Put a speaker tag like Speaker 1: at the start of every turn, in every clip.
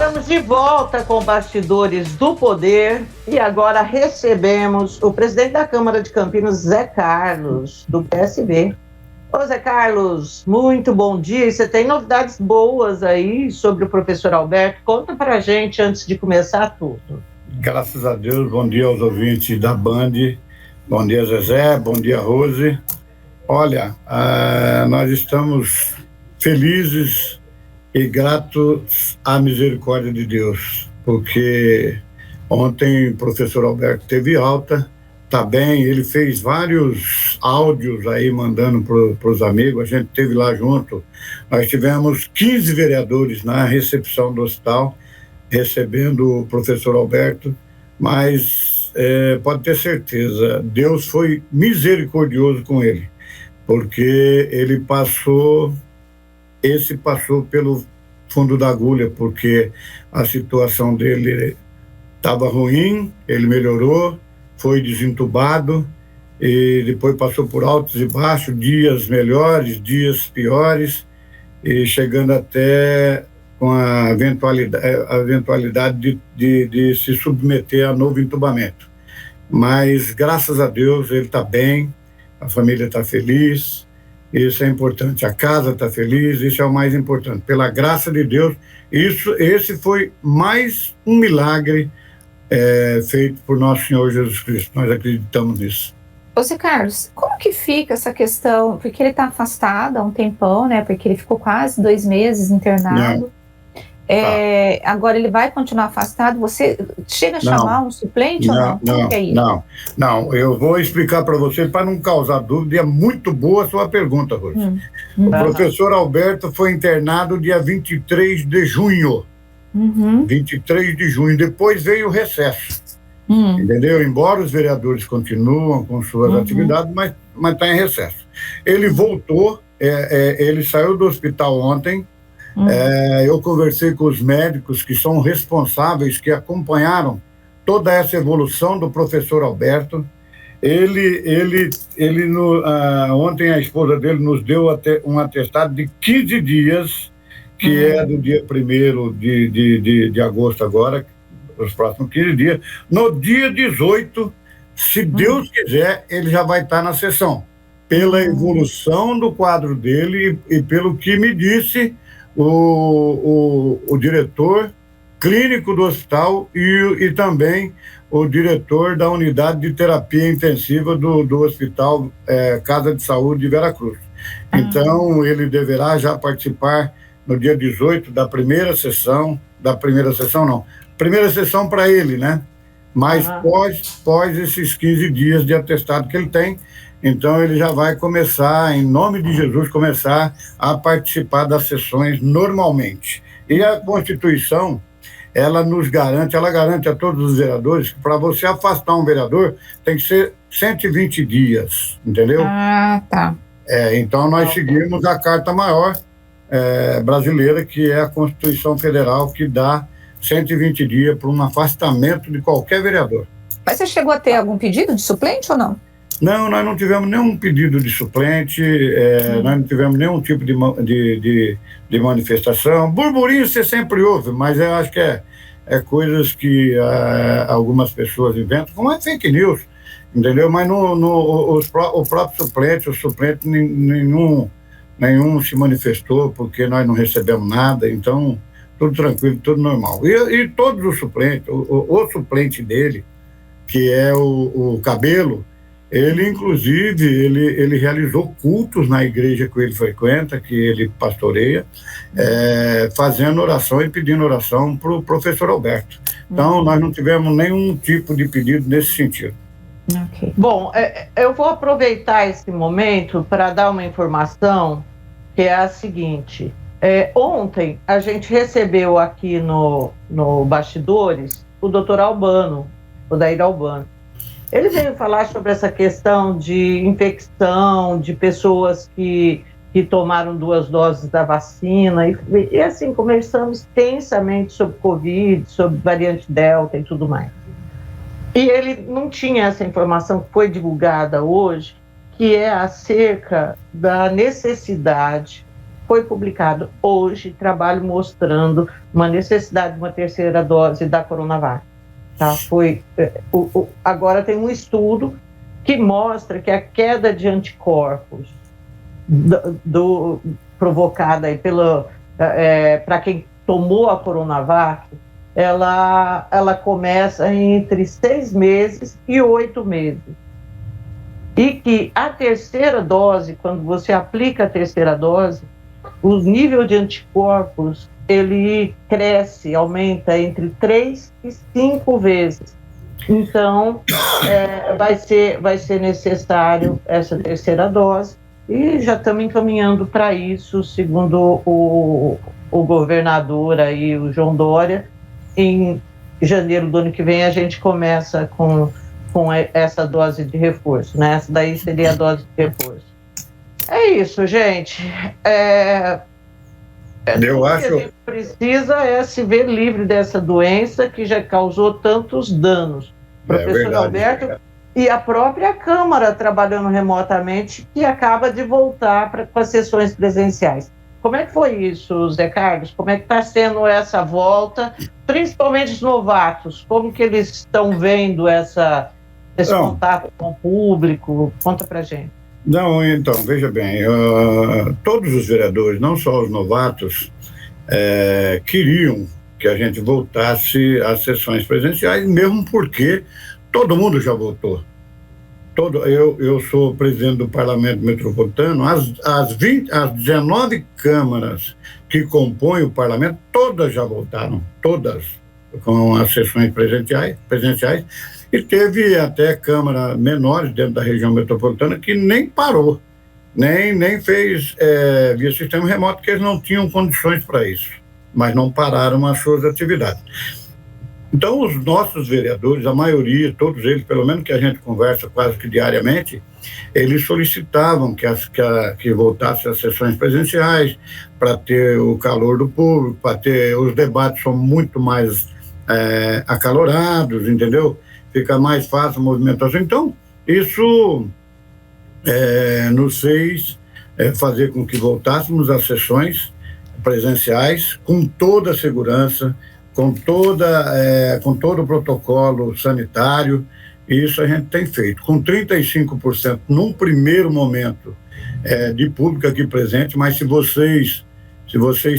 Speaker 1: Estamos de volta com Bastidores do Poder e agora recebemos o presidente da Câmara de Campinas, Zé Carlos, do PSB. Ô Zé Carlos, muito bom dia. E você tem novidades boas aí sobre o professor Alberto? Conta pra gente antes de começar tudo.
Speaker 2: Graças a Deus, bom dia aos ouvintes da Band. Bom dia, Zezé, bom dia, Rose. Olha, nós estamos felizes e gratos à misericórdia de Deus, porque ontem o professor Alberto teve alta, tá bem, ele fez vários áudios aí mandando para os amigos, a gente esteve lá junto, nós tivemos 15 vereadores na recepção do hospital, recebendo o professor Alberto, mas pode ter certeza, Deus foi misericordioso com ele, porque ele passou pelo fundo da agulha, porque a situação dele estava ruim, ele melhorou, foi desentubado e depois passou por altos e baixos, dias melhores, dias piores, e chegando até com a eventualidade de se submeter a novo entubamento. Mas, graças a Deus, ele está bem, a família está feliz, isso é importante, a casa está feliz, isso é o mais importante. Pela graça de Deus, esse foi mais um milagre feito por nosso Senhor Jesus Cristo, nós acreditamos nisso.
Speaker 3: Ô Zé Carlos, como que fica essa questão, porque ele está afastado há um tempão, né, porque ele ficou quase 2 meses internado, agora ele vai continuar afastado, você chega a chamar um suplente ou não? Como que é isso?
Speaker 2: Não, eu vou explicar para você, para não causar dúvida, e é muito boa a sua pergunta, Rose. O professor Alberto foi internado dia 23 de junho, 23 de junho, depois veio o recesso, entendeu? Embora os vereadores continuam com suas atividades, mas está em recesso. Ele voltou, ele saiu do hospital ontem. Eu conversei com os médicos que são responsáveis, que acompanharam toda essa evolução do professor Alberto. Ontem a esposa dele nos deu um atestado de 15 dias, que é do dia 1º de agosto agora, os próximos 15 dias. No dia 18, se Deus quiser, ele já vai estar na sessão, pela evolução do quadro dele e pelo que me disse o diretor clínico do hospital e também o diretor da unidade de terapia intensiva do hospital Casa de Saúde de Veracruz. Então, ele deverá já participar no dia 18 da primeira sessão para ele, né? Mas pós esses 15 dias de atestado que ele tem, então ele já vai começar, em nome de Jesus, a participar das sessões normalmente. E a Constituição, ela garante a todos os vereadores que para você afastar um vereador tem que ser 120 dias, entendeu?
Speaker 3: Tá.
Speaker 2: Então nós seguimos a Carta Maior brasileira, que é a Constituição Federal, que dá 120 dias para um afastamento de qualquer vereador.
Speaker 3: Mas você chegou a ter algum pedido de suplente ou não?
Speaker 2: Não, nós não tivemos nenhum pedido de suplente, nós não tivemos nenhum tipo de manifestação. Burburinho você sempre ouve, mas eu acho que é coisas que algumas pessoas inventam, como é fake news, entendeu? Mas o próprio suplente, nenhum se manifestou, porque nós não recebemos nada, então tudo tranquilo, tudo normal. E todos os suplentes, o suplente dele, que é o Cabelo, ele, inclusive, ele realizou cultos na igreja que ele frequenta, que ele pastoreia, fazendo oração e pedindo oração para o professor Alberto. Então, nós não tivemos nenhum tipo de pedido nesse sentido.
Speaker 1: Okay. Bom, eu vou aproveitar esse momento para dar uma informação, que é a seguinte. Ontem, a gente recebeu aqui no Bastidores o doutor Albano, o Daír Albano. Ele veio falar sobre essa questão de infecção, de pessoas que tomaram 2 doses da vacina, e assim, conversamos extensamente sobre Covid, sobre variante Delta e tudo mais. E ele não tinha essa informação que foi divulgada hoje, que é acerca da necessidade foi publicado hoje trabalho mostrando uma necessidade de uma terceira dose da Coronavac. Tá? Agora tem um estudo que mostra que a queda de anticorpos provocada aí para quem tomou a Coronavac, ela começa entre 6 meses e 8 meses. E que a terceira dose, quando você aplica a terceira dose, o nível de anticorpos, ele cresce, aumenta entre 3 e 5 vezes. Então, vai ser necessário essa terceira dose, e já estamos encaminhando para isso, segundo o governador aí, o João Dória. Em janeiro do ano que vem a gente começa com essa dose de reforço, né? Essa daí seria a dose de reforço. É isso, gente.
Speaker 2: Eu acho
Speaker 1: que a gente precisa é se ver livre dessa doença que já causou tantos danos. Professor Alberto e a própria Câmara trabalhando remotamente, que acaba de voltar para as sessões presenciais. Como é que foi isso, Zé Carlos? Como é que está sendo essa volta, principalmente os novatos? Como que eles estão vendo esse contato com o público? Conta para gente.
Speaker 2: Não, então, veja bem, todos os vereadores, não só os novatos, queriam que a gente voltasse às sessões presenciais, mesmo porque todo mundo já voltou. Eu sou presidente do Parlamento Metropolitano, as 19 câmaras que compõem o Parlamento, todas já voltaram, todas, com as sessões presenciais, e teve até câmaras menores dentro da região metropolitana que nem parou, nem fez via sistema remoto, porque eles não tinham condições para isso, mas não pararam as suas atividades. Então, os nossos vereadores, a maioria, todos eles, pelo menos que a gente conversa quase que diariamente, eles solicitavam que voltasse às sessões presenciais para ter o calor do público, para ter os debates são muito mais acalorados, entendeu? Fica mais fácil a movimentação. Então, isso nos fez fazer com que voltássemos às sessões presenciais com toda a segurança, com todo o protocolo sanitário, e isso a gente tem feito. Com 35% num primeiro momento de público aqui presente, mas se vocês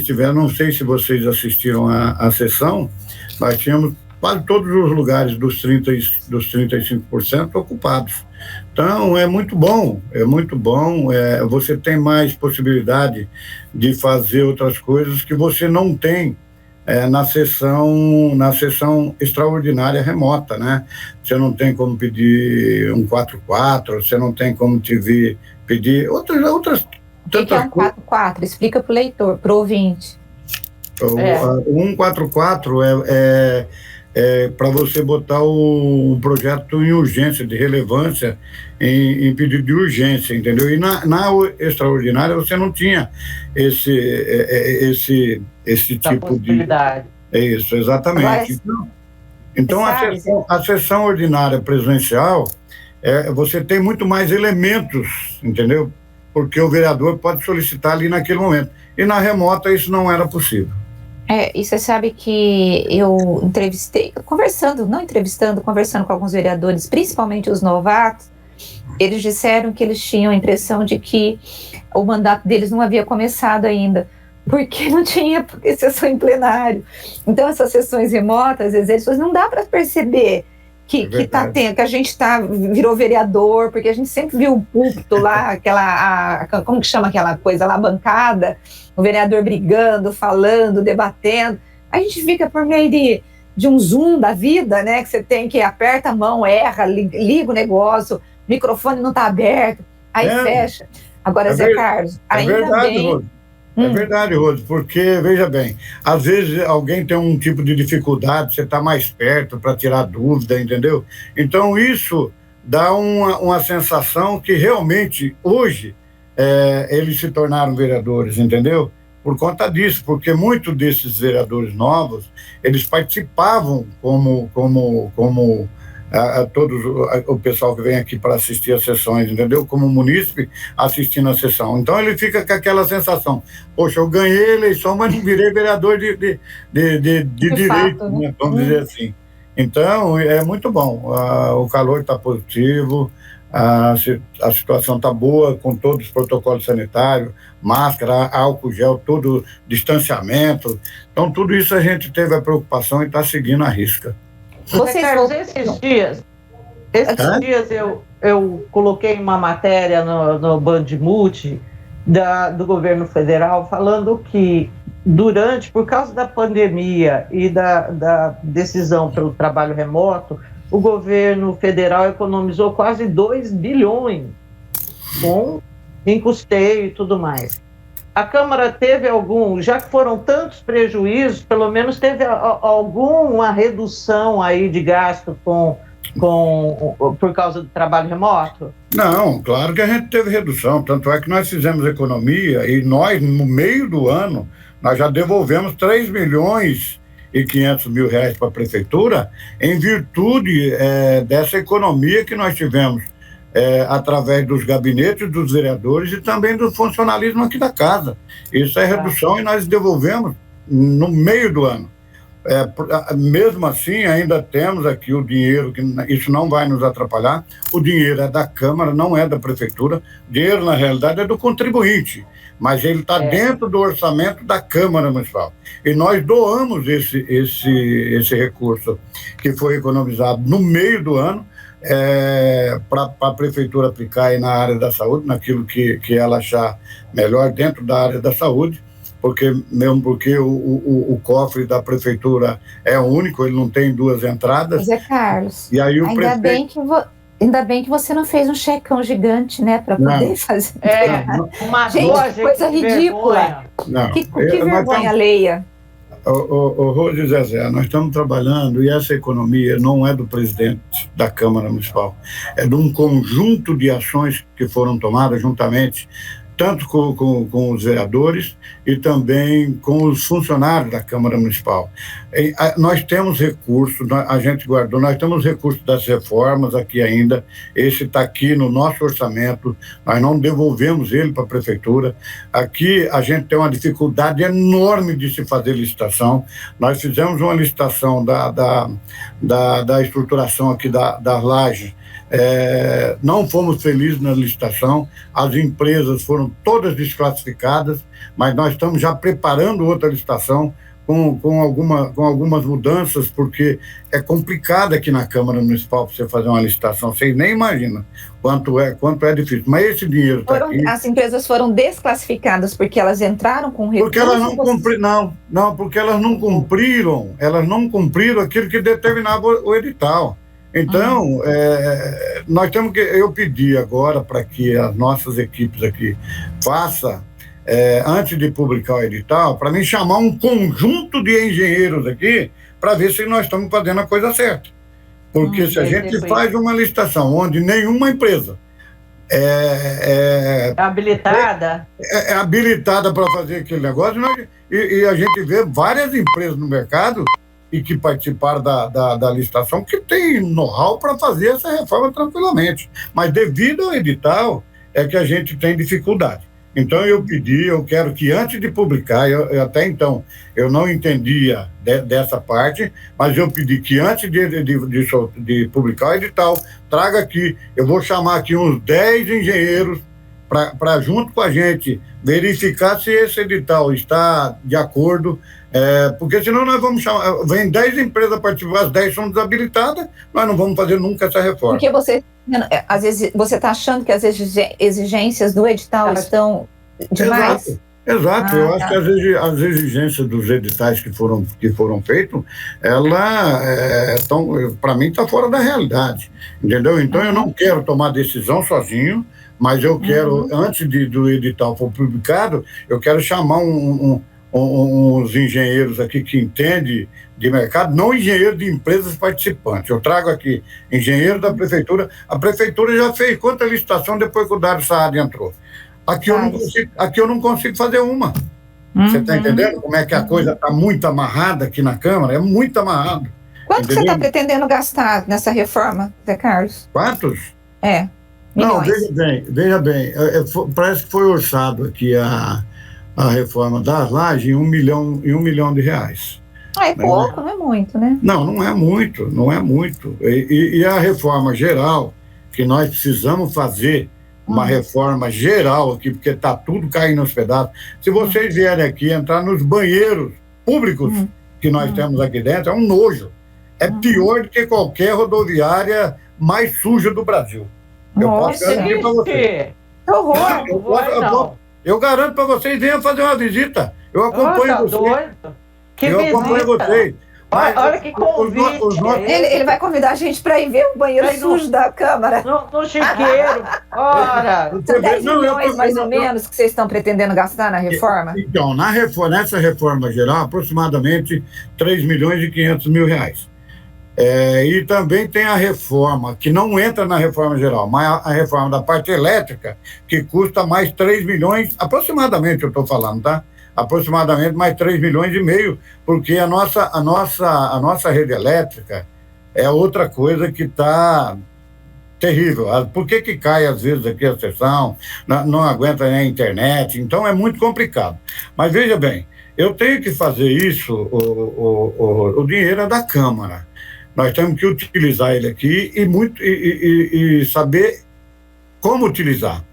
Speaker 2: tiverem, não sei se vocês assistiram à sessão, nós tínhamos quase todos os lugares dos 35% ocupados. Então, é muito bom, você tem mais possibilidade de fazer outras coisas que você não tem na sessão extraordinária remota, né? Você não tem como pedir um 4-4, você não tem como pedir outras
Speaker 3: o que é um 4-4? Explica para o leitor, para o ouvinte.
Speaker 2: O 144 para você botar o projeto em urgência, de relevância, em pedido de urgência, entendeu? E na extraordinária você não tinha esse tipo de... Isso, exatamente. Então a sessão ordinária presencial, você tem muito mais elementos, entendeu? Porque o vereador pode solicitar ali naquele momento. E na remota isso não era possível.
Speaker 3: E você sabe que eu conversando com alguns vereadores, principalmente os novatos, eles disseram que eles tinham a impressão de que o mandato deles não havia começado ainda, porque não tinha sessão em plenário. Então, essas sessões remotas, às vezes, não dá para perceber que a gente virou vereador, porque a gente sempre viu o púlpito lá, como que chama aquela coisa lá, bancada, o vereador brigando, falando, debatendo. A gente fica por meio de um Zoom da vida, né, que você tem que aperta a mão, erra, liga o negócio, o microfone não está aberto, aí fecha. Agora, Zé Carlos, ainda bem...
Speaker 2: É verdade, Rose, porque, veja bem, às vezes alguém tem um tipo de dificuldade, você está mais perto para tirar dúvida, entendeu? Então, isso dá uma sensação que realmente, hoje, eles se tornaram vereadores, entendeu? Por conta disso, porque muitos desses vereadores novos, eles participavam como a todos o pessoal que vem aqui para assistir as sessões, entendeu? Como munícipe assistindo a sessão. Então ele fica com aquela sensação, poxa, eu ganhei a eleição, mas não virei vereador de direito,
Speaker 3: fato,
Speaker 2: né? Vamos dizer assim. Então é muito bom, o calor está positivo, a situação está boa, com todos os protocolos sanitários, máscara, álcool gel, todo distanciamento. Então tudo isso a gente teve a preocupação e está seguindo a risca.
Speaker 1: Carlos, esses dias eu coloquei uma matéria no Bandmulti do governo federal falando que por causa da pandemia e da decisão pelo trabalho remoto, o governo federal economizou quase 2 bilhões em custeio e tudo mais. A Câmara teve já que foram tantos prejuízos, pelo menos teve alguma redução aí de gasto por causa do trabalho remoto?
Speaker 2: Não, claro que a gente teve redução, tanto é que nós fizemos economia e nós, no meio do ano, nós já devolvemos 3 milhões e 500 mil reais para a prefeitura em virtude dessa economia que nós tivemos através dos gabinetes dos vereadores e também do funcionalismo aqui da casa. Isso é redução e nós devolvemos no meio do ano. Mesmo assim, ainda temos aqui o dinheiro, que isso não vai nos atrapalhar, o dinheiro é da Câmara, não é da Prefeitura, o dinheiro, na realidade, é do contribuinte, mas ele está dentro do orçamento da Câmara Municipal. E nós doamos esse recurso que foi economizado no meio do ano, para a Prefeitura aplicar aí na área da saúde, naquilo que ela achar melhor dentro da área da saúde, porque o cofre da Prefeitura é único, ele não tem 2 entradas.
Speaker 3: Zé Carlos,
Speaker 2: e aí
Speaker 3: ainda bem que você não fez um checão gigante, né, para poder fazer. Gente, coisa ridícula. Que vergonha alheia.
Speaker 2: Rose e Zezé, nós estamos trabalhando e essa economia não é do presidente da Câmara Municipal, é de um conjunto de ações que foram tomadas juntamente, tanto com os vereadores e também com os funcionários da Câmara Municipal. Nós temos recursos, a gente guardou, nós temos recursos das reformas aqui ainda, esse está aqui no nosso orçamento, nós não devolvemos ele para a Prefeitura. Aqui a gente tem uma dificuldade enorme de se fazer licitação. Nós fizemos uma licitação da estruturação aqui das lajes, não fomos felizes na licitação, as empresas foram todas desclassificadas, mas nós estamos já preparando outra licitação com algumas mudanças, porque é complicado aqui na Câmara Municipal para você fazer uma licitação, vocês nem imaginam quanto é difícil, mas esse dinheiro está aqui.
Speaker 3: As empresas foram desclassificadas porque elas entraram com recurso?
Speaker 2: Porque elas não cumpriram, porque elas não cumpriram aquilo que determinava o edital. Então, eu pedi agora para que as nossas equipes aqui façam, antes de publicar o edital, para mim chamar um conjunto de engenheiros aqui para ver se nós estamos fazendo a coisa certa. Porque se a gente faz uma licitação onde nenhuma empresa
Speaker 1: habilitada
Speaker 2: habilitada para fazer aquele negócio, e a gente vê várias empresas no mercado e que participaram da licitação, que tem know-how para fazer essa reforma tranquilamente. Mas devido ao edital, é que a gente tem dificuldade. Então eu quero que antes de publicar, eu até então eu não entendia dessa parte, mas eu pedi que antes de publicar o edital, traga aqui, eu vou chamar aqui uns 10 engenheiros para junto com a gente verificar se esse edital está de acordo, porque senão nós vamos chamar, vem 10 empresas participar, as 10 são desabilitadas, nós não vamos fazer nunca essa reforma.
Speaker 3: Porque às vezes você está achando que as exigências do edital estão demais?
Speaker 2: Exato. Eu acho que as exigências dos editais que foram feitos, para mim, está fora da realidade, entendeu? Então eu não quero tomar decisão sozinho, mas eu quero, antes do edital for publicado, eu quero chamar uns engenheiros aqui que entendem de mercado, não engenheiro de empresas participantes. Eu trago aqui engenheiro da Prefeitura. A Prefeitura já fez quanta licitação depois que o Dário Saad entrou. Aqui eu não consigo fazer uma. Você está entendendo como é que a coisa está muito amarrada aqui na Câmara? É muito amarrado.
Speaker 3: Quanto que você está pretendendo gastar nessa reforma, Zé Carlos?
Speaker 2: Quantos?
Speaker 3: Milhões.
Speaker 2: Não, veja bem, parece que foi orçado aqui a reforma das lajes em R$ 1 milhão.
Speaker 3: É pouco, não é muito, né?
Speaker 2: Não é muito. E a reforma geral, que nós precisamos fazer uma reforma geral aqui, porque está tudo caindo aos pedaços. Se vocês vierem aqui entrar nos banheiros públicos que nós temos aqui dentro, é um nojo. É pior do que qualquer rodoviária mais suja do Brasil. Eu posso garantir para vocês.
Speaker 3: Que horror!
Speaker 2: Eu garanto para vocês, venham fazer uma visita. Eu acompanho vocês.
Speaker 1: Eu
Speaker 2: acompanho vocês.
Speaker 1: Olha que convite.
Speaker 3: Ele vai convidar a gente para ir ver o banheiro sujo da Câmara.
Speaker 1: No chiqueiro. Ora.
Speaker 3: São 10 milhões, mais ou menos, que vocês estão pretendendo gastar na reforma?
Speaker 2: Então, nessa reforma geral, aproximadamente R$ 3.500.000. E também tem a reforma, que não entra na reforma geral, mas a reforma da parte elétrica, que custa mais 3 milhões, aproximadamente eu estou falando, tá? Aproximadamente mais 3,5 milhões, porque a nossa rede elétrica é outra coisa que está terrível. Por que cai às vezes aqui a sessão, não aguenta nem a internet, então é muito complicado. Mas veja bem, eu tenho que fazer isso, o dinheiro é da Câmara. Nós temos que utilizar ele aqui e saber como utilizar.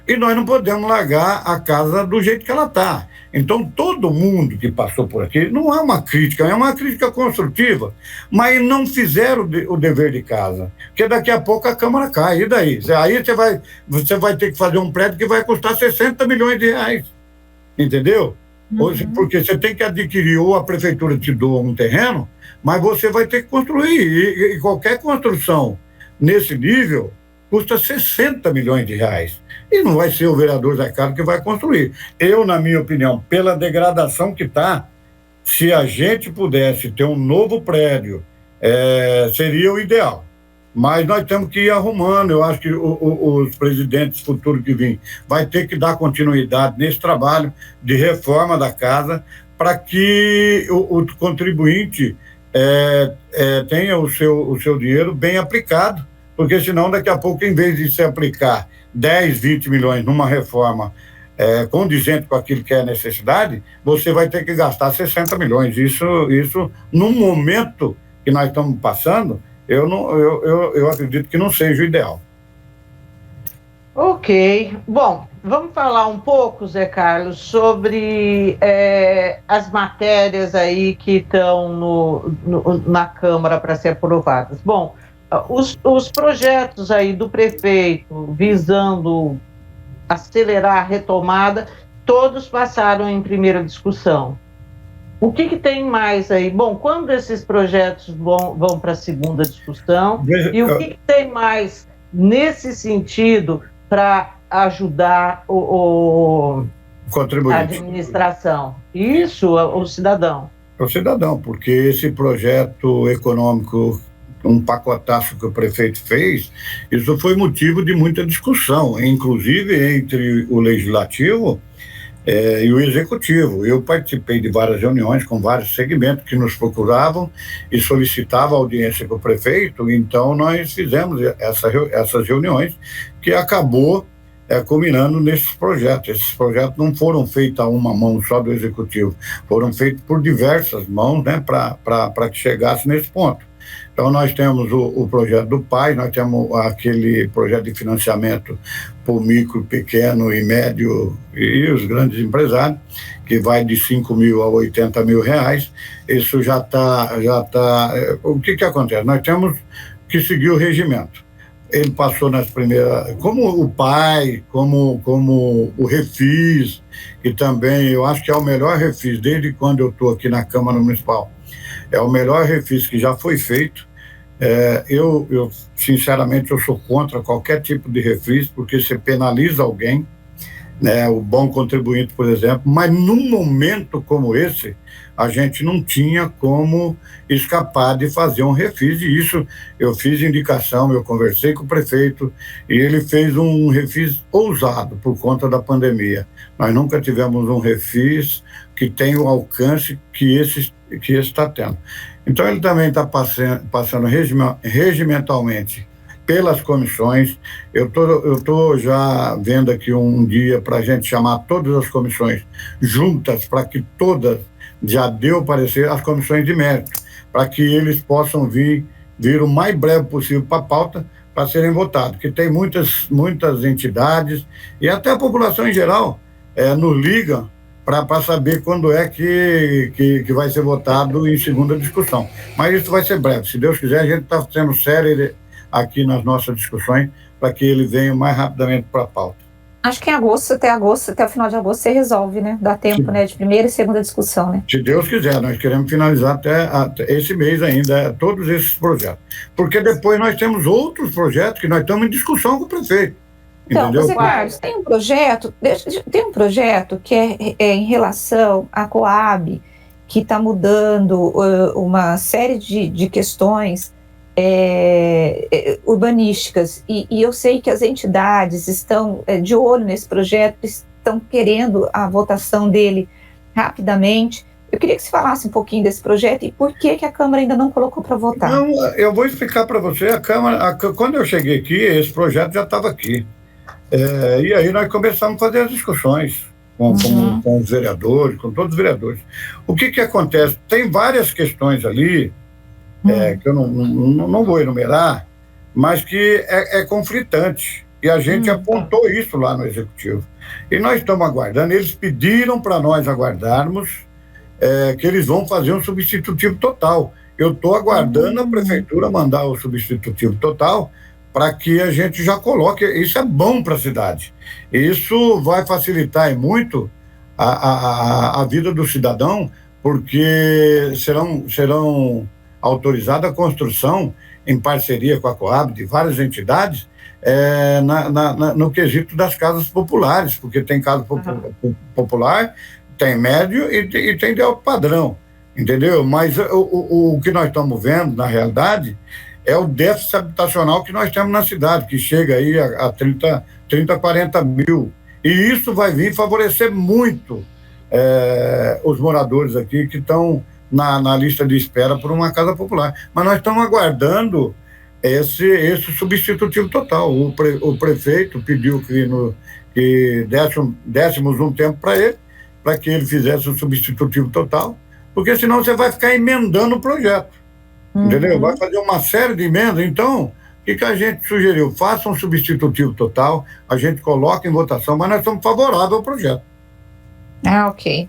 Speaker 2: E nós não podemos largar a casa do jeito que ela está. Então, todo mundo que passou por aqui, não é uma crítica construtiva, mas não fizeram o dever de casa. Porque daqui a pouco a Câmara cai. E daí? Aí você vai ter que fazer um prédio que vai custar R$ 60 milhões. Entendeu? Porque você tem que adquirir, ou a prefeitura te doa um terreno, mas você vai ter que construir. E qualquer construção nesse nível custa R$ 60 milhões. E não vai ser o vereador Zé Carlos que vai construir. Eu, na minha opinião, pela degradação que está, se a gente pudesse ter um novo prédio, seria o ideal. Mas nós temos que ir arrumando. Eu acho que os presidentes futuros que vêm vai ter que dar continuidade nesse trabalho de reforma da casa para que o contribuinte tenha o seu dinheiro bem aplicado, porque senão daqui a pouco, em vez de se aplicar 10, 20 milhões numa reforma condizente com aquilo que é a necessidade, você vai ter que gastar 60 milhões. Isso num momento que nós estamos passando, eu acredito que não seja o ideal.
Speaker 1: Ok. Bom, vamos falar um pouco, Zé Carlos, sobre as matérias aí que estão na Câmara para ser aprovadas. Bom, os projetos aí do prefeito visando acelerar a retomada, todos passaram em primeira discussão. O que tem mais aí? Bom, quando esses projetos vão para a segunda discussão? E o que tem mais nesse sentido para ajudar a administração? Isso, o cidadão.
Speaker 2: O cidadão, porque esse projeto econômico, um pacotaço que o prefeito fez, isso foi motivo de muita discussão, inclusive entre o legislativo e o executivo. Eu participei de várias reuniões com vários segmentos que nos procuravam e solicitavam audiência com o prefeito, então nós fizemos essas reuniões que acabou culminando nesses projetos. Esses projetos não foram feitos a uma mão só do executivo, foram feitos por diversas mãos, né, para que chegasse nesse ponto. Então, nós temos o projeto do PAI, nós temos aquele projeto de financiamento para o micro, pequeno e médio e os grandes empresários, que vai de 5 mil a 80 mil reais. Isso já está. O que acontece? Nós temos que seguir o regimento. Ele passou nas primeiras, como o PAI, como o Refis, que também eu acho que é o melhor Refis desde quando eu estou aqui na Câmara Municipal. É o melhor refis que já foi feito. Eu sinceramente, eu sou contra qualquer tipo de refis, porque você penaliza alguém, né, o bom contribuinte, por exemplo, mas num momento como esse, a gente não tinha como escapar de fazer um refis, e isso eu fiz indicação, eu conversei com o prefeito, e ele fez um refis ousado por conta da pandemia. Nós nunca tivemos um refis que tenha o alcance que que esse está tendo. Então, ele também está passando regimentalmente pelas comissões. Eu tô já vendo aqui um dia para a gente chamar todas as comissões juntas, para que todas já dê o parecer, as comissões de mérito, para que eles possam vir o mais breve possível para a pauta, para serem votados, porque tem muitas entidades e até a população em geral nos liga para saber quando é que vai ser votado em segunda discussão. Mas isso vai ser breve. Se Deus quiser, a gente está sendo sério aqui nas nossas discussões para que ele venha mais rapidamente para a pauta.
Speaker 3: Acho que até o final de agosto você resolve, né? Dá tempo, sim, né? De primeira e segunda discussão, né? Se
Speaker 2: Deus quiser, nós queremos finalizar até esse mês ainda, todos esses projetos. Porque depois nós temos outros projetos que nós estamos em discussão com o prefeito.
Speaker 3: Então, José Carlos, tem um projeto que é em relação à Coab, que está mudando uma série de questões urbanísticas, e eu sei que as entidades estão de olho nesse projeto, estão querendo a votação dele rapidamente. Eu queria que você falasse um pouquinho desse projeto e por que a Câmara ainda não colocou para votar.
Speaker 2: Não, eu vou explicar para você. A Câmara, quando eu cheguei aqui, esse projeto já estava aqui. E aí nós começamos a fazer as discussões com os vereadores, com todos os vereadores. O que acontece? Tem várias questões ali, que eu não vou enumerar, mas que é conflitante. E a gente apontou isso lá no Executivo. E nós estamos aguardando, eles pediram para nós aguardarmos que eles vão fazer um substitutivo total. Eu estou aguardando a Prefeitura mandar o substitutivo total para que a gente já coloque. Isso é bom para a cidade. Isso vai facilitar muito a vida do cidadão, porque serão autorizada a construção, em parceria com a Coab, de várias entidades, no quesito das casas populares, porque tem casa popular, tem médio e tem de alto padrão, entendeu? Mas o que nós estamos vendo, na realidade, é o déficit habitacional que nós temos na cidade, que chega aí a 30, 40 mil. E isso vai vir favorecer muito os moradores aqui que estão na lista de espera por uma casa popular. Mas nós estamos aguardando esse substitutivo total. O prefeito pediu que dessemos um tempo para ele, para que ele fizesse o substitutivo total, porque senão você vai ficar emendando o projeto, entendeu? Vai fazer uma série de emendas. Então, o que a gente sugeriu? Faça um substitutivo total, a gente coloca em votação, mas nós somos favoráveis ao projeto.
Speaker 3: Ok.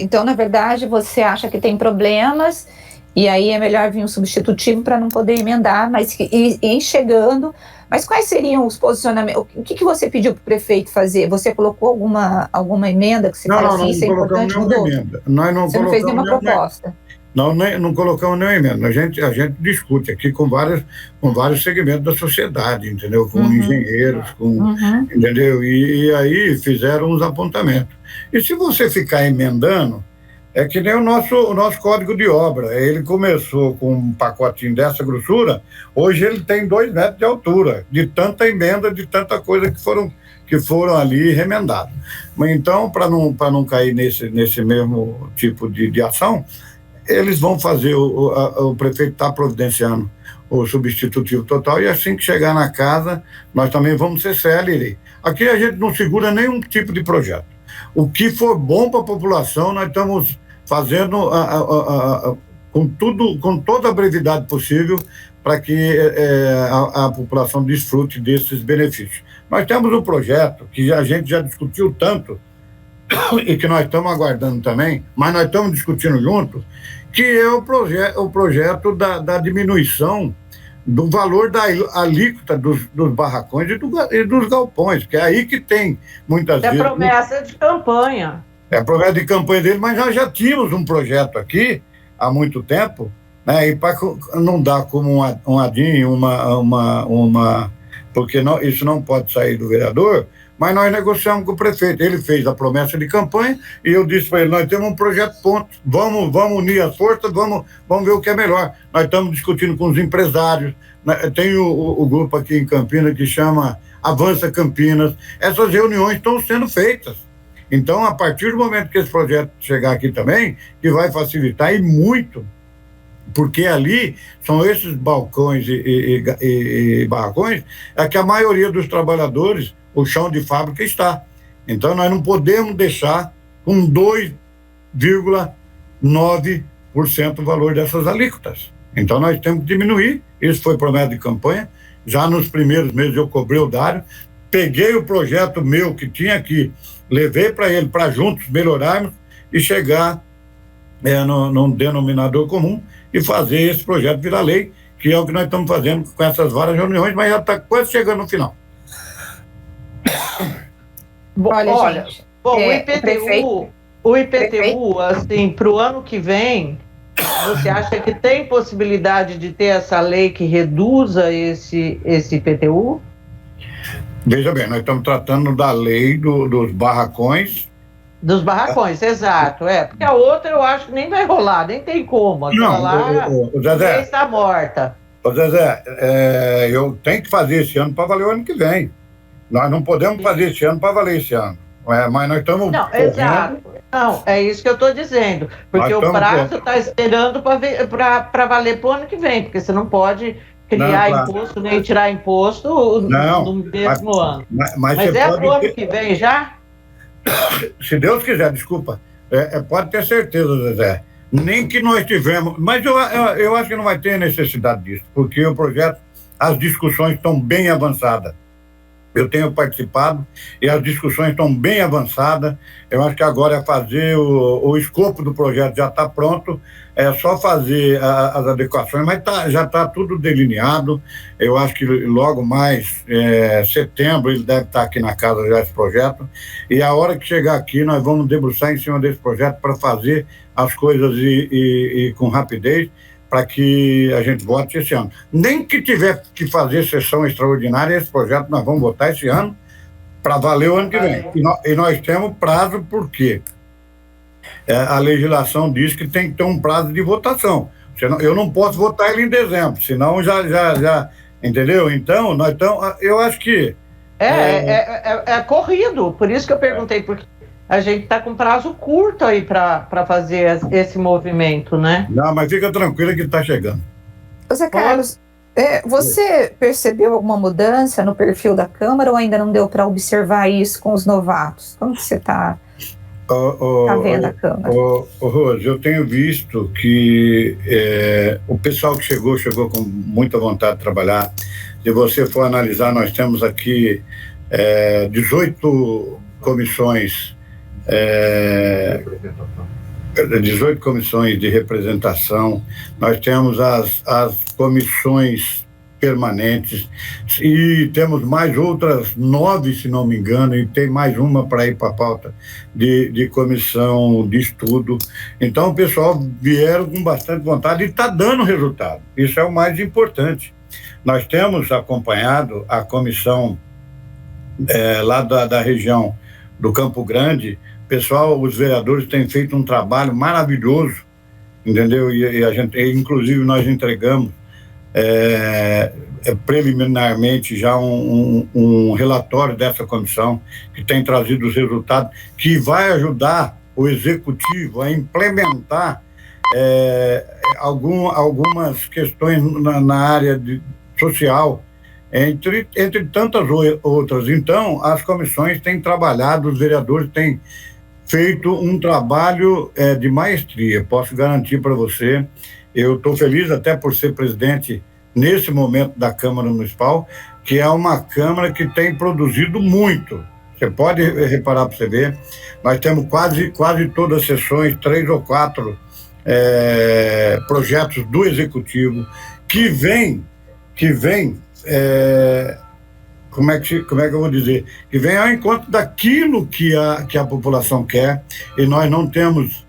Speaker 3: Então, na verdade, você acha que tem problemas e aí é melhor vir um substitutivo para não poder emendar, mas ir chegando. Mas quais seriam os posicionamentos? O que você pediu para o prefeito fazer? Você colocou alguma emenda que você fala assim, isso é importante?
Speaker 2: Você
Speaker 3: não fez nenhuma proposta?
Speaker 2: Não colocamos nenhuma emenda. A gente discute aqui com vários segmentos da sociedade, entendeu? Com engenheiros, entendeu? E aí fizeram uns apontamentos. E se você ficar emendando, é que nem o nosso código de obra. Ele começou com um pacotinho dessa grossura, hoje ele tem 2 metros de altura, de tanta emenda, de tanta coisa que foram ali remendadas. Mas então, para não cair nesse mesmo tipo de ação, eles vão fazer, o prefeito está providenciando o substitutivo total, e assim que chegar na casa, nós também vamos ser céleres. Aqui a gente não segura nenhum tipo de projeto. O que for bom para a população, nós estamos fazendo com toda a brevidade possível para que a população desfrute desses benefícios. Nós temos um projeto que a gente já discutiu tanto e que nós estamos aguardando também, mas nós estamos discutindo junto, que é o projeto da diminuição do valor da alíquota dos barracões e dos galpões, que é aí que tem muitas vezes...
Speaker 1: É promessa de campanha.
Speaker 2: É a promessa de campanha dele, mas nós já tínhamos um projeto aqui há muito tempo, né? E para não dar como um adinho, porque isso não pode sair do vereador, mas nós negociamos com o prefeito. Ele fez a promessa de campanha e eu disse para ele, nós temos um projeto ponto, vamos unir as forças, vamos ver o que é melhor. Nós estamos discutindo com os empresários, tem o grupo aqui em Campinas que chama Avança Campinas. Essas reuniões estão sendo feitas. Então, a partir do momento que esse projeto chegar aqui também, que vai facilitar e muito, porque ali são esses balcões e barracões é que a maioria dos trabalhadores, o chão de fábrica está. Então, nós não podemos deixar com 2,9% o valor dessas alíquotas. Então, nós temos que diminuir. Isso foi promessa de campanha. Já nos primeiros meses eu cobrei o Dário, peguei o projeto meu que tinha aqui, levei para ele, para juntos melhorarmos e chegar num denominador comum e fazer esse projeto virar lei, que é o que nós estamos fazendo com essas várias reuniões, mas já está quase chegando no final.
Speaker 1: Olha, gente, o IPTU, assim, para o ano que vem, você acha que tem possibilidade de ter essa lei que reduza esse IPTU?
Speaker 2: Veja bem, nós estamos tratando da lei dos barracões.
Speaker 1: Dos barracões, exato. Porque a outra eu acho que nem vai rolar, nem tem como. Aquela lá
Speaker 2: Zezé,
Speaker 1: está morta.
Speaker 2: Zezé, eu tenho que fazer esse ano para valer o ano que vem. Nós não podemos fazer esse ano para valer esse ano. Mas nós estamos...
Speaker 1: Não, exato. Não, é isso que eu estou dizendo. Porque o prazo está esperando para valer para o ano que vem, porque você não pode criar imposto nem tirar imposto no mesmo ano. Mas é para o ano que vem já?
Speaker 2: Se Deus quiser, desculpa, pode ter certeza, Zezé. Nem que nós tivemos, mas eu acho que não vai ter necessidade disso, porque o projeto, as discussões estão bem avançadas. Eu tenho participado e as discussões estão bem avançadas. Eu acho que agora é fazer o escopo do projeto já está pronto, é só fazer as adequações, mas já está tudo delineado. Eu acho que logo mais, setembro, ele deve estar aqui na casa já esse projeto. E a hora que chegar aqui, nós vamos debruçar em cima desse projeto para fazer as coisas e com rapidez, para que a gente vote esse ano. Nem que tiver que fazer sessão extraordinária, esse projeto nós vamos votar esse ano para valer o ano que vem. E nós temos prazo, porque a legislação diz que tem que ter um prazo de votação. Eu não posso votar ele em dezembro, senão já entendeu? Então, nós estamos... Eu acho que...
Speaker 1: É corrido, por isso que eu perguntei, porque a gente está com prazo curto aí para fazer esse movimento, né?
Speaker 2: Não, mas fica tranquila que está chegando.
Speaker 3: Zé Carlos, você percebeu alguma mudança no perfil da Câmara ou ainda não deu para observar isso com os novatos? Como que você está vendo a Câmara?
Speaker 2: Rose, eu tenho visto que o pessoal que chegou com muita vontade de trabalhar. Se você for analisar, nós temos aqui 18 comissões 18 comissões de representação, nós temos as comissões permanentes e temos mais outras 9, se não me engano, e tem mais uma para ir para a pauta de comissão de estudo. Então o pessoal vieram com bastante vontade e está dando resultado, isso é o mais importante. Nós temos acompanhado a comissão lá da região do Campo Grande. Pessoal, os vereadores têm feito um trabalho maravilhoso, entendeu? E a gente, inclusive, nós entregamos preliminarmente já um relatório dessa comissão que tem trazido os resultados, que vai ajudar o executivo a implementar algumas questões na área social, entre tantas outras. Então, as comissões têm trabalhado, os vereadores têm feito um trabalho de maestria, posso garantir para você. Eu estou feliz até por ser presidente nesse momento da Câmara Municipal, que é uma Câmara que tem produzido muito. Você pode reparar para você ver, nós temos quase todas as sessões, 3 ou 4 projetos do Executivo que vem como é que eu vou dizer, que vem ao encontro daquilo que a população quer, e nós não temos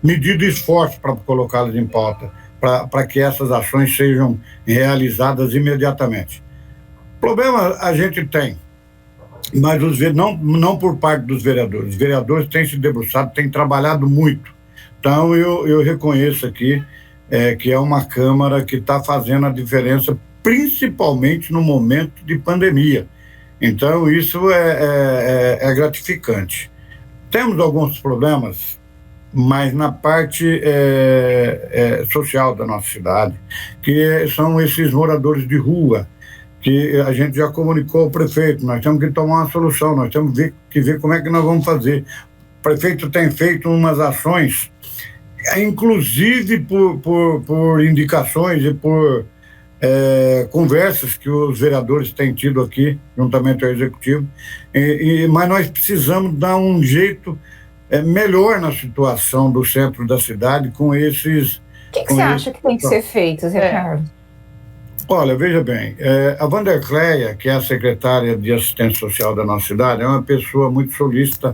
Speaker 2: medido esforço para colocá-las em pauta, para que essas ações sejam realizadas imediatamente. Problema a gente tem, mas não por parte dos vereadores. Os vereadores têm se debruçado, têm trabalhado muito. Então eu reconheço aqui que é uma Câmara que está fazendo a diferença, principalmente no momento de pandemia. Então, isso é gratificante. Temos alguns problemas, mas na parte social da nossa cidade, que são esses moradores de rua, que a gente já comunicou ao prefeito, nós temos que tomar uma solução, nós temos que ver como é que nós vamos fazer. O prefeito tem feito umas ações, inclusive por indicações e por conversas que os vereadores têm tido aqui, juntamente ao executivo, mas nós precisamos dar um jeito melhor na situação do centro da cidade com esses...
Speaker 3: O que você acha que tem que ser feito, Zé Carlos?
Speaker 2: Olha, veja bem, a Vandercleia, que é a secretária de assistência social da nossa cidade, é uma pessoa muito solícita,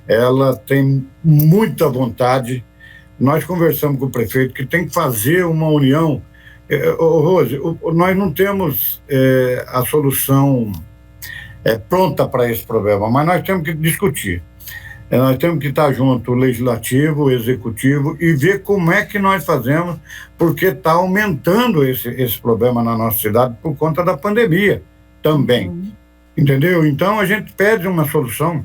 Speaker 2: ela tem muita vontade. Nós conversamos com o prefeito que tem que fazer uma união. Rose, nós não temos a solução pronta para esse problema, mas nós temos que discutir. Nós temos que estar junto, o legislativo, o executivo, e ver como é que nós fazemos, porque está aumentando esse problema na nossa cidade por conta da pandemia também. Entendeu? Então a gente pede uma solução,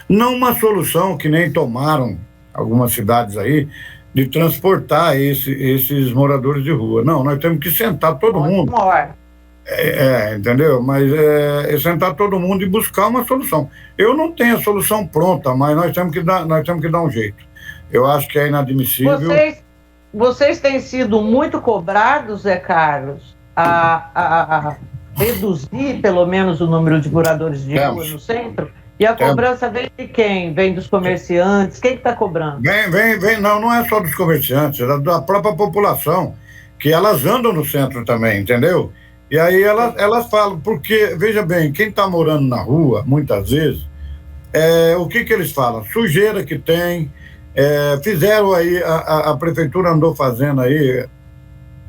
Speaker 2: não uma solução que nem tomaram algumas cidades aí, de transportar esses moradores de rua. Não, nós temos que sentar todo mundo. Entendeu? Mas sentar todo mundo e buscar uma solução. Eu não tenho a solução pronta, mas nós temos que dar um jeito. Eu acho que é inadmissível.
Speaker 1: Vocês têm sido muito cobrados, Zé Carlos, a reduzir pelo menos o número de moradores de rua no centro? E a cobrança vem de quem? Vem dos comerciantes? Quem está cobrando?
Speaker 2: Vem, não é só dos comerciantes, é da própria população, que elas andam no centro também, entendeu? E aí elas falam, porque, veja bem, quem está morando na rua, muitas vezes, o que eles falam? Sujeira que tem, fizeram aí, a prefeitura andou fazendo aí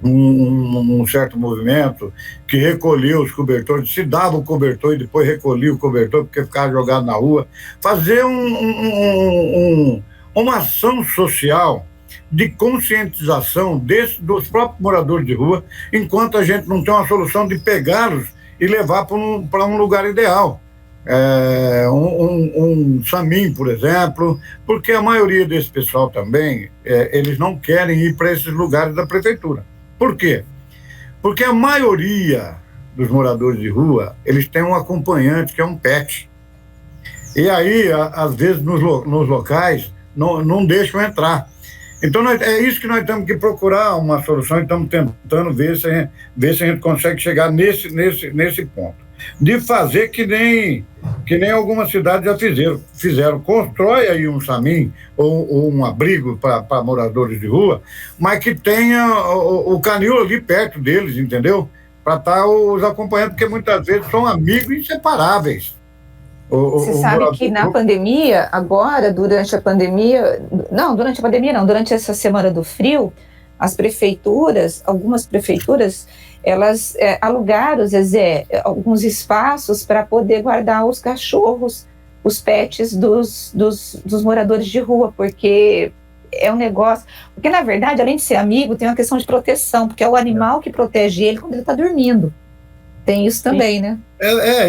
Speaker 2: um certo movimento que recolhia os cobertores, se dava o cobertor e depois recolhia o cobertor porque ficava jogado na rua. Fazer uma ação social de conscientização dos próprios moradores de rua, enquanto a gente não tem uma solução de pegá-los e levar para um lugar ideal. Um SAMIM, por exemplo, porque a maioria desse pessoal também, eles não querem ir para esses lugares da prefeitura. Por quê? Porque a maioria dos moradores de rua, eles têm um acompanhante que é um pet. E aí, às vezes, nos locais, não deixam entrar. Então, é isso que nós temos que procurar uma solução e estamos tentando ver se a gente consegue chegar nesse ponto. De fazer que nem algumas cidades já fizeram. Constrói aí um SAMIM ou um abrigo para moradores de rua, mas que tenha o canil ali perto deles, entendeu? Para estar os acompanhantes, porque muitas vezes são amigos inseparáveis.
Speaker 3: Você sabe que na pandemia, agora, durante essa semana do frio, as prefeituras, algumas prefeituras, elas alugaram, Zezé, alguns espaços para poder guardar os cachorros, os pets dos moradores de rua, porque é um negócio... Porque, na verdade, além de ser amigo, tem uma questão de proteção, porque é o animal que protege ele quando ele está dormindo. Tem isso também, né?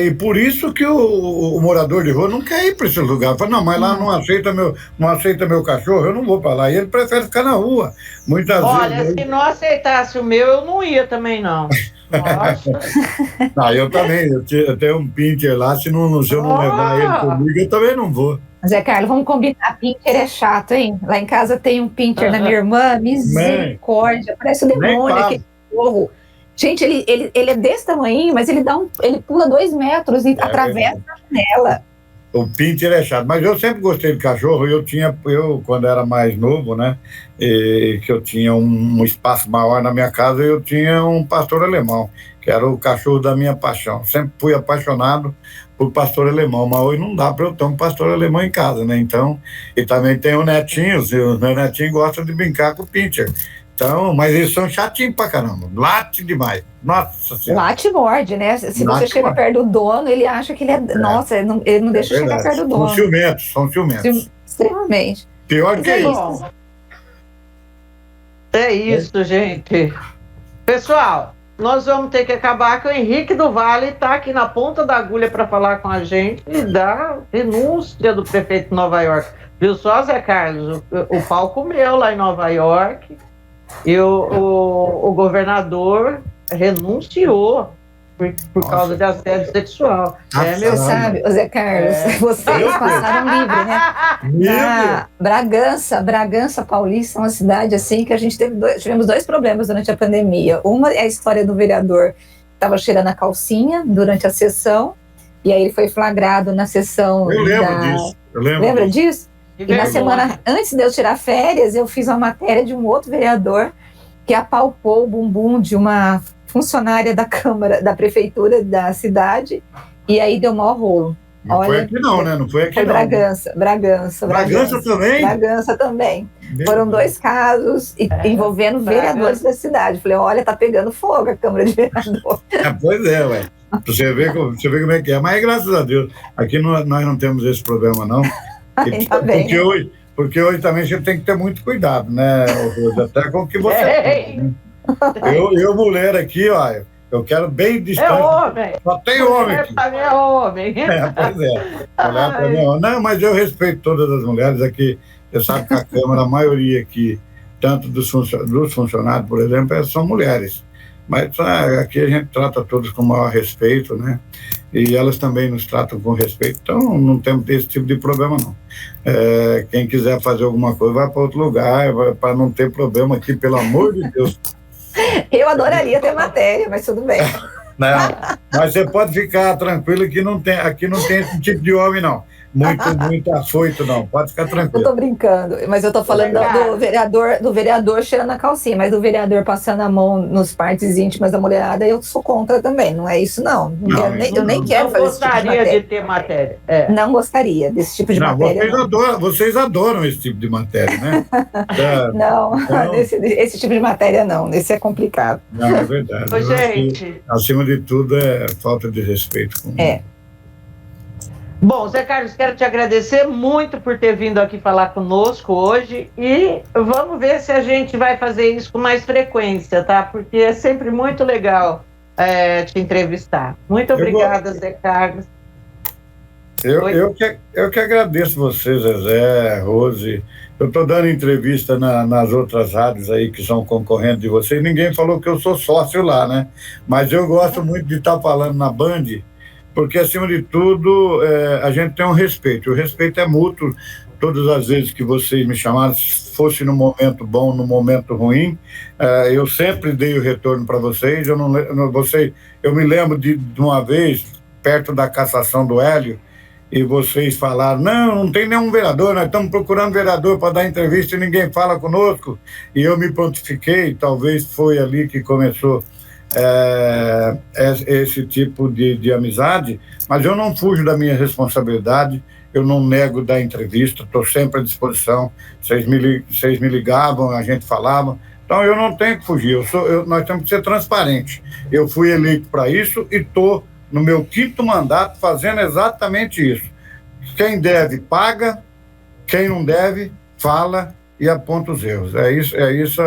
Speaker 2: E por isso que o morador de rua não quer ir para esse lugar. Fala, não, mas lá não aceita meu cachorro, eu não vou para lá. E ele prefere ficar na rua. Muitas vezes.
Speaker 1: Olha, se não aceitasse o meu, eu não ia também, não.
Speaker 2: Nossa. Eu também. Eu tenho um pincher lá, se eu não levar ele comigo, eu também não vou.
Speaker 3: Zé Carlos, vamos combinar. Pincher é chato, hein? Lá em casa tem um pincher da minha irmã, misericórdia. Parece um demônio, aquele cachorro. Gente, ele é desse tamanho, mas ele pula 2 metros e atravessa a janela.
Speaker 2: O pincher é chato, mas eu sempre gostei de cachorro. Eu quando era mais novo, né, que eu tinha um espaço maior na minha casa, eu tinha um pastor alemão, que era o cachorro da minha paixão. Sempre fui apaixonado por pastor alemão, mas hoje não dá para eu ter um pastor alemão em casa, né? Então, e também tem o netinho, o meu netinho gosta de brincar com o pincher. Então, mas eles são chatinhos pra caramba, late demais. Nossa Senhora.
Speaker 3: Late morde, né? Se você chega perto do dono, ele acha que ele é... Nossa, ele não deixa chegar perto do dono.
Speaker 2: São ciumentos.
Speaker 3: Extremamente.
Speaker 2: Pior que isso.
Speaker 1: É isso, gente. Pessoal, nós vamos ter que acabar que o Henrique do Vale está aqui na ponta da agulha para falar com a gente e dar renúncia do prefeito de Nova York. Viu só, Zé Carlos? O pau comeu lá em Nova York e o governador renunciou por causa de assédio sexual.
Speaker 3: Meu sabe, Zé Carlos, vocês passaram livre, né? Bragança Paulista é uma cidade assim que a gente tivemos dois problemas durante a pandemia. Uma é a história do vereador que estava cheirando a calcinha durante a sessão, e aí ele foi flagrado na sessão.
Speaker 2: Eu lembro disso.
Speaker 3: Lembra disso? E na semana antes de eu tirar férias, eu fiz uma matéria de um outro vereador que apalpou o bumbum de uma funcionária da Câmara, da Prefeitura da cidade, e aí deu maior rolo.
Speaker 2: Não foi aqui não, né? Não foi aqui
Speaker 3: foi
Speaker 2: não.
Speaker 3: Bragança também? Bragança também. Foram dois casos envolvendo vereadores da cidade. Falei, olha, tá pegando fogo a Câmara de Vereadores.
Speaker 2: Pois é, ué. Você vê como é que é. Mas graças a Deus, aqui nós não temos esse problema, não. Porque hoje também a gente tem que ter muito cuidado, né, Rose? Até com o que você faz, né? Eu, mulher aqui, ó, eu quero bem distante.
Speaker 1: É homem.
Speaker 2: Só tem homem aqui.
Speaker 1: Pra mim é homem.
Speaker 2: Pois é. Mulher pra mim é homem. Não, mas eu respeito todas as mulheres aqui. Você sabe que a Câmara, a maioria aqui, tanto dos funcionários, por exemplo, são mulheres. Mas aqui a gente trata todos com o maior respeito, né? E elas também nos tratam com respeito. Então, não temos esse tipo de problema, não. Quem quiser fazer alguma coisa, vai para outro lugar, para não ter problema aqui, pelo amor de Deus.
Speaker 3: Eu adoraria ter matéria, mas tudo bem.
Speaker 2: Não, mas você pode ficar tranquilo que aqui não tem esse tipo de homem, não. Muito afoito, não. Pode ficar tranquilo.
Speaker 3: Eu tô brincando, mas eu tô falando do vereador cheirando a calcinha, mas do vereador passando a mão nos partes íntimas da mulherada, eu sou contra também. Não é isso, não. Eu nem quero fazer esse tipo de matéria.
Speaker 1: Não gostaria de ter matéria.
Speaker 3: Não gostaria desse tipo de matéria.
Speaker 2: Vocês adoram esse tipo de matéria, né?
Speaker 3: Não, esse tipo de matéria não. Esse é complicado.
Speaker 2: Não, é verdade.
Speaker 1: Ô, gente.
Speaker 2: Acima de tudo, é falta de respeito.
Speaker 1: Bom, Zé Carlos, quero te agradecer muito por ter vindo aqui falar conosco hoje e vamos ver se a gente vai fazer isso com mais frequência, tá? Porque é sempre muito legal te entrevistar. Muito obrigada, Zé Carlos.
Speaker 2: Eu que agradeço vocês, Zezé, Rose. Eu estou dando entrevista nas outras rádios aí que são concorrentes de vocês. Ninguém falou que eu sou sócio lá, né? Mas eu gosto muito de estar falando na Band, porque, acima de tudo, a gente tem um respeito. O respeito é mútuo. Todas as vezes que vocês me chamaram, fosse no momento bom, no momento ruim, eu sempre dei o retorno para vocês. Eu me lembro de uma vez, perto da cassação do Hélio, e vocês falaram, não tem nenhum vereador, nós estamos procurando vereador para dar entrevista e ninguém fala conosco. E eu me prontifiquei, talvez foi ali que começou esse tipo de amizade, mas eu não fujo da minha responsabilidade, eu não nego da entrevista, estou sempre à disposição. Vocês me ligavam, a gente falava, então eu não tenho que fugir, nós temos que ser transparentes. Eu fui eleito para isso e estou no meu 5º mandato fazendo exatamente isso. Quem deve, paga, quem não deve, fala e aponta os erros. É isso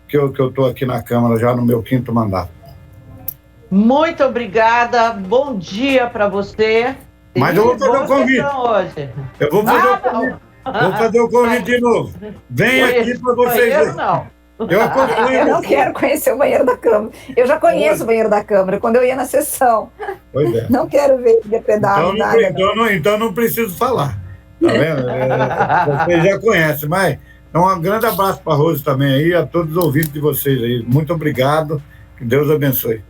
Speaker 2: que eu estou aqui na Câmara já no meu 5º mandato.
Speaker 1: Muito obrigada, bom dia para você.
Speaker 2: Mas eu vou fazer o convite. Hoje. Eu vou fazer o convite. Vou fazer o convite de novo. Vem aqui para vocês verem.
Speaker 3: Eu não quero conhecer o banheiro da Câmara. Eu já conheço o banheiro da Câmara, quando eu ia na sessão.
Speaker 2: Pois é.
Speaker 3: Não quero ver depredado.
Speaker 2: Então não preciso falar. Tá vendo? Vocês já conhecem, mas um grande abraço para a Rose também aí, a todos os ouvintes de vocês aí. Muito obrigado. Que Deus abençoe.